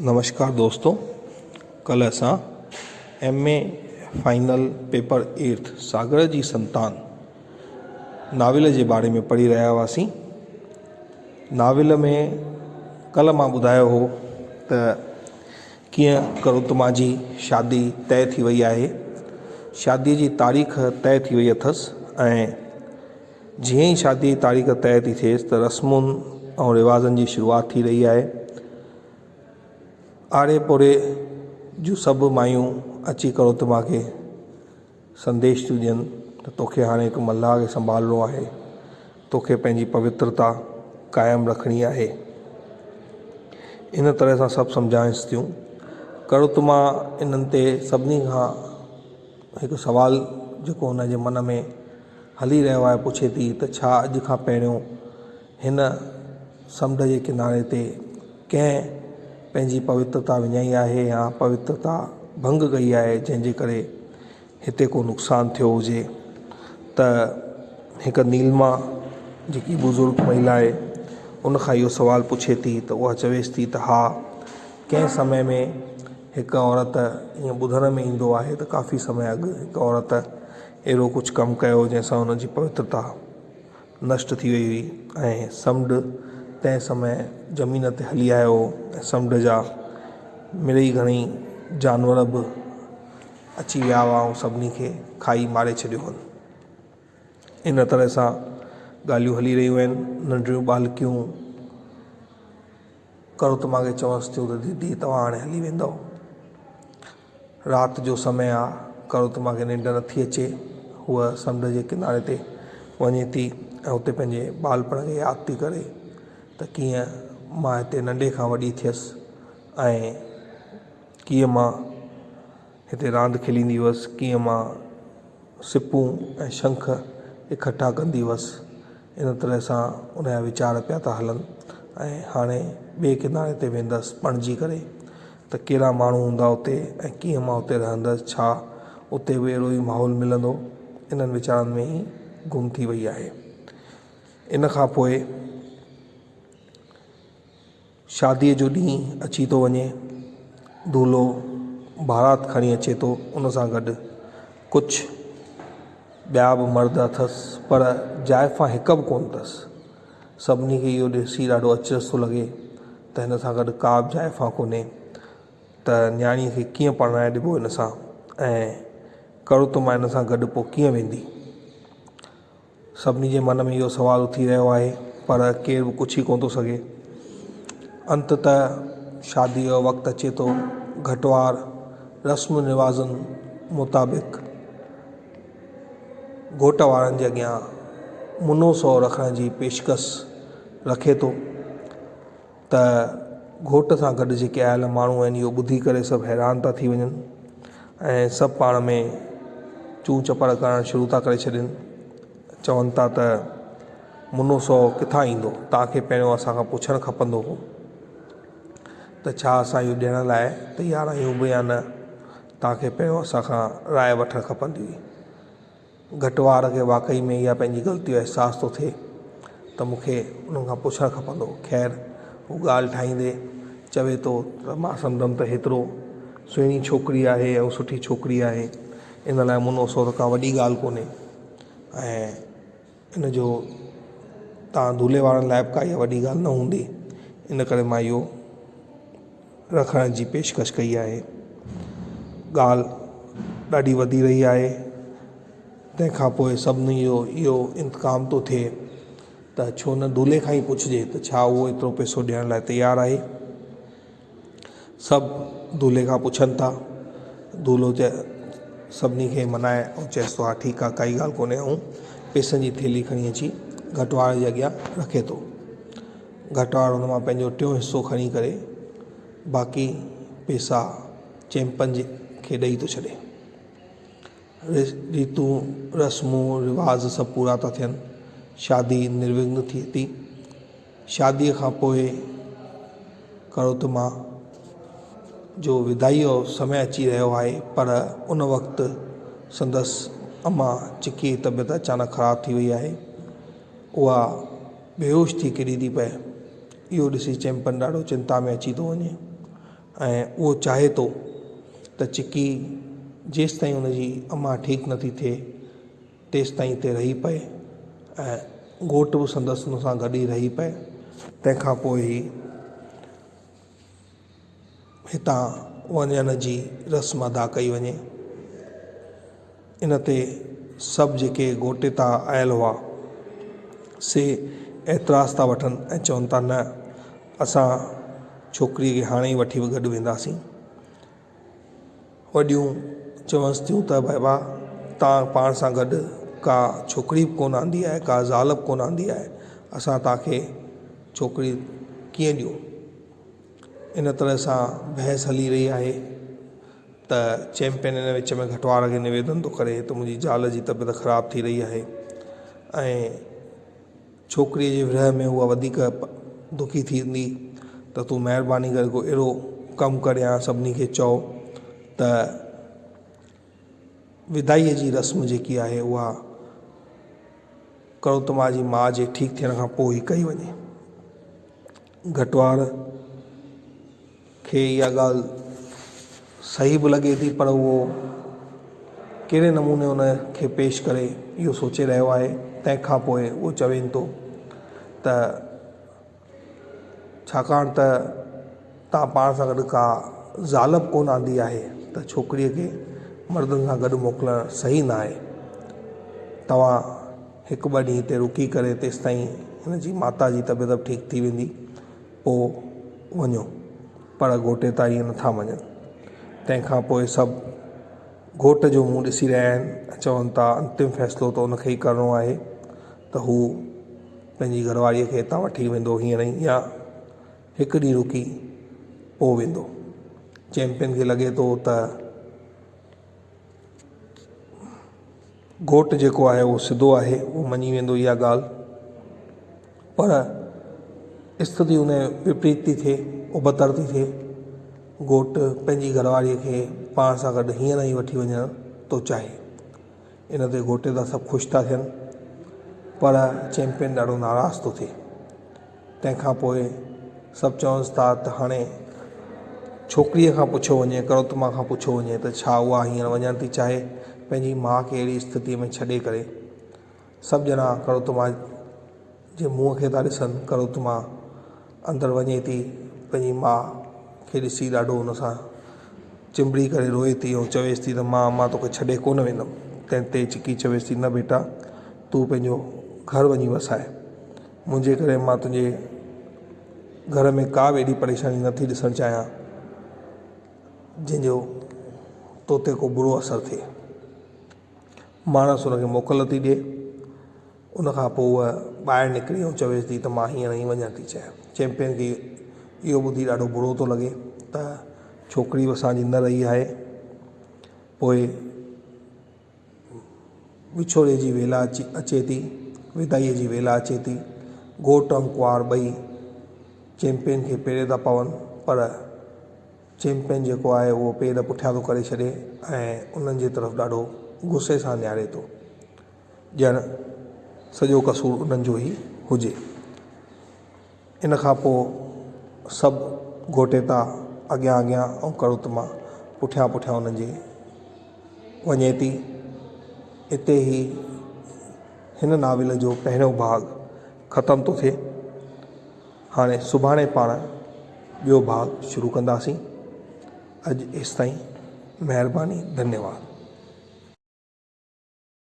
नमस्कार दोस्तों, कल असां MA फाइनल पेपर 8 सागर जी संतान नाविल जे बारे में पढ़ी रहिया हुआसीं। नाविल में कल मां ॿुधायो हो त कीअं करुतमा जी शादी तय थी वई आहे। शादीअ जी तारीख़ तय थी वई अथसि ऐं जीअं ई शादी जी तारीख़ तय थी थिएसि त रस्मुनि ऐं रिवाज़नि जी शुरूआति थी रही आहे। आड़े पोड़े जूं सभु मायूं अची करुतमा खे संदेश थियूं ॾियनि त तोखे हाणे हिकु मल्लाह खे संभालणो आहे, तोखे पंहिंजी पवित्रता क़ाइमु रखणी आहे। इन तरह सां सभु सम्झाइसि थियूं। करुतमा इन्हनि ते सभिनी खां हिकु सुवालु जेको हुन जे मन में हली रहियो आहे पुछे थी त छा अॼु खां पहिरियों हिन समुंड जे किनारे ते कंहिं पंहिंजी पवित्रता विञाई आहे या पवित्रता भंग कई आहे जंहिंजे करे हिते को नुक़सानु थियो हुजे। त हिकु नीलमा जेकी बुज़ुर्ग महिला आहे उन खां इहो सुवालु पुछे थी त उहा चवेसि थी त हा, कंहिं समय में हिकु औरत ईअं ॿुधण में ईंदो आहे त काफ़ी समय अॻु हिकु औरत अहिड़ो कुझु कमु कयो जंहिंसां हुनजी पवित्रता नष्ट थी वई हुई ऐं समुंड तंहिं समय ज़मीन ते हली आयो ऐं समुंड जा मिड़ई घणई जानवर बि अची विया हुआ ऐं सभिनी खे खाई मारे छॾियो हुन। इन तरह सां ॻाल्हियूं हली रहियूं आहिनि। नंढियूं बालकियूं करुतमा खे चवंसि थियूं त दीदी तव्हां हाणे हली वेंदव। राति जो समय आहे, करुतमा खे निंड नथी अचे। हूअ समुंड जे किनारे ते वञे थी ऐं उते पंहिंजे बालपण खे यादि थी करे त कीअं मां हिते नंढे खां वॾी थियसि ऐं कीअं मां हिते रांदि खेलींदी हुअसि, कीअं मां सिपूं ऐं शंख इकट्ठा कंदी हुअसि। इन तरह सां उनजा वीचार पिया था हलनि ऐं हाणे ॿिए किनारे ते वेंदसि पणिजी करे त कहिड़ा माण्हू हूंदा उते ऐं कीअं मां उते रहंदसि, छा उते बि अहिड़ो ई माहौल मिलंदो। इन्हनि वीचारनि में ई गुम थी वई आहे। इन खां पोइ शादीअ जो ॾींहुं अची थो वञे। दूल्हो बारात खणी अचे थो, उन सां गॾु कुझु ॿिया बि मर्द अथसि पर जाइफ़ां हिकु बि कोन अथसि। सभिनी खे इहो ॾिसी ॾाढो अचरज थो लॻे त हिन सां गॾु का बि जाइफ़ां कोन्हे, त न्याणीअ खे कीअं परणाए ॾिबो हिन सां ऐं करुतमा हिन सां गॾु पोइ कीअं वेंदी। सभिनी जे मन में इहो सुवालु उथी रहियो आहे पर केर बि कुझु ई कोन थो सघे। अंततः शादीअ जो वक़्तु अचे थो। घटवार रस्म रिवाज़नि मुताबिक़ घोट वारनि जे अॻियां मुनो सौ रखण जी पेशकश रखे थो त घोट सां गॾु जेके आयल माण्हू आहिनि इहो ॿुधी करे सभु हैरान था थी वञनि ऐं सभु पाण में चूं चपड़ करणु शुरू था करे छॾनि। चवनि था त मुनो सौ किथां ईंदो, तव्हांखे पहिरियों असांखां पुछणु खपंदो हो त छा असां इहो ॾियण लाइ तयारु आहियूं बि या न, तव्हांखे पहिरियों असांखां राय वठणु खपंदी हुई। घटवार खे वाक़ई में इहा पंहिंजी ग़लती जो अहसासु थो थिए त मूंखे उन्हनि खां पुछणु खपंदो। ख़ैर हू ॻाल्हि ठाहींदे चवे थो त मां सम्झंदमि त हेतिरो सुहिणी छोकिरी आहे ऐं सुठी छोकिरी आहे, इन लाइ मुनो सौ त का वॾी ॻाल्हि कोन्हे ऐं इन जो तव्हां दूल्हे वारनि लाइ बि का इहा वॾी ॻाल्हि न हूंदी, इन करे मां इहो रखण जी पेशकश कई आहे। ॻाल्हि ॾाढी वधी रही आहे। तंहिंखां पोइ सभिनी जो इहो इंतकाम थो थिए त छो न दूल्हे खां ई पुछिजे त छा उहो एतिरो पैसो ॾियण लाइ तयारु आहे। सभु दूल्हे खां पुछनि था। दूल्हो सभिनी खे मनाए ऐं चएसि थो हा ठीकु आहे, काई ॻाल्हि कोन्हे, ऐं पैसनि जी थैली खणी अची घटवार जे अॻियां रखे थो। घटवार हुन मां पंहिंजो टियों हिसो खणी करे बाक़ी पैसा चैंपनि खे ॾेई थो छॾे। रीतूं रस्मूं रिवाज़ सभु पूरा था थियनि। शादी निर्विघ्न थिए थी। शादीअ खां पोइ करुतमा जो विदाई जो समय अची रहियो आहे पर उन वक़्तु संदसि अम्मा चिकी जी तबियत अचानक ख़राबु थी वई आहे। उहा बेहोश थी किरी थी पए। इहो ॾिसी चैंपन ॾाढो चिंता में अची थो वञे ऐं उहो चाहे थो त चिकी जेसि ताईं हुनजी अम्मा ठीकु नथी थिए तेसि ताईं हिते रही पए ऐं घोटु बि संदसि हुन सां गॾु ई रही पए। तंहिंखां पोइ ई हितां वञण जी रस्म अदा कई वञे। इन ते सभु जेके घोटे तां आयल हुआ से एतिराज़ था वठनि ऐं चवनि था न असां छोकिरीअ खे हाणे ई वठी गॾु वेंदासीं। वॾियूं चवंसि थियूं त बाबा तव्हां पाण सां गॾु का छोकिरी बि कोन आंदी आहे, का ज़ाल बि कोन आंदी आहे, असां तव्हांखे छोकिरी कीअं ॾियूं। इन तरह सां बहस हली रही आहे त चैंपियन इन विच में घटवार खे निवेदन थो करे त मुंहिंजी ज़ाल जी तबियत ख़राबु थी रही आहे ऐं छोकिरीअ जे विरह में उहा वधीक दुखी थींदी त तूं महिरबानी करे को अहिड़ो कमु कर या सभिनी खे चओ त विदाईअ जी रस्म जेकी आहे उहा करोतमा जी माउ जे ठीकु थियण खां पोइ ई कई वञे। घटवार खे इहा ॻाल्हि सही बि लॻे थी पर उहो कहिड़े नमूने उन खे पेश करे इहो सोचे रहियो आहे। तंहिंखां पोइ उहो चवेनि थो त छाकाणि त तव्हां पाण सां गॾु का ज़ाल बि कोन आंदी आहे त छोकिरीअ खे मर्दनि सां गॾु मोकिलणु सही न आहे। तव्हां हिकु ॿ ॾींहं हिते रुकी करे तेसि ताईं हिन जी माता जी तबियत बि ठीकु थी वेंदी पोइ वञो। पर घोटे तां इहे नथा मञनि। तंहिंखां पोइ सभु घोट जो मुंहुं ॾिसी रहिया आहिनि। चवनि था अंतिम फ़ैसिलो त उनखे ई करिणो आहे त हू पंहिंजी घरवारीअ खे हितां वठी वेंदो हींअर ई या हिकु ॾींहुं रुकी पोइ वेंदो। चैंपियन खे लॻे थो त घोटु जेको आहे उहो सिधो आहे, उहो मञी वेंदो इहा ॻाल्हि। पर स्थिति उन विपरीत थी थिए, उबतर थी थिए। घोटु पंहिंजी घरवारीअ खे पाण सां गॾु हींअर ई वठी वञणु थो चाहे। इन ते घोटे तां सभु ख़ुशि था थियनि पर चैंपियन ॾाढो नाराज़ थो थिए। तंहिंखां पोइ सभु चवंसि था त हाणे छोकिरीअ खां पुछो वञे, करोतमा खां पुछो वञे त छा उहा हींअर वञणु थी चाहे पंहिंजी माउ खे अहिड़ी स्थितीअ में छॾे करे। सभु ॼणा करोतमा जे मुंहं खे था ॾिसनि। करोतमा अंदरि वञे थी, पंहिंजी माउ खे ॾिसी ॾाढो हुन सां चिंबड़ी करे रोए थी ऐं चवेसि थी त मां तोखे छॾे कोन वेंदमि। तंहिं ते चिकी चवेसि थी न बेटा तूं पंहिंजो घर वञी वसाए, मुंहिंजे करे मां तुंहिंजे घर में का बि अहिड़ी परेशानी नथी ॾिसणु चाहियां जंहिंजो तो ते को बुरो असरु थिए। माणस हुनखे मोकल थी ॾिए। उनखां पोइ उहा ॿाहिरि निकिरी ऐं चवेसि थी त मां हींअर ई वञणु थी चाहियां। चैंपियन खे इहो ॿुधी ॾाढो बुरो थो लॻे त छोकिरी बि असांजी न रही आहे। पोइ विछोड़े जी वेला अचे थी, विदाईअ जी वेला अचे थी। घोट ऐं कुंवार ॿई चैंपियन खे पेरे था पवनि पर चैंपियन जेको आहे उहो पेर पुठियां थो करे छॾे ऐं उन्हनि जे तरफ़ ॾाढो गुस्से सां निहारे थो, ॼण सॼो कसूर उन्हनि जो ई हुजे। इन खां पोइ सभु घोटे था अॻियां ऐं करोतमा पुठियां उन्हनि जे वञे थी। हिते ई हिन नाविल जो पहिरियों भाॻ ख़तमु थो थिए। हाणे सुभाणे पाण ॿियो भाॻ शुरू कंदासीं। अॼु एसि ताईं, महिरबानी, धन्यवाद।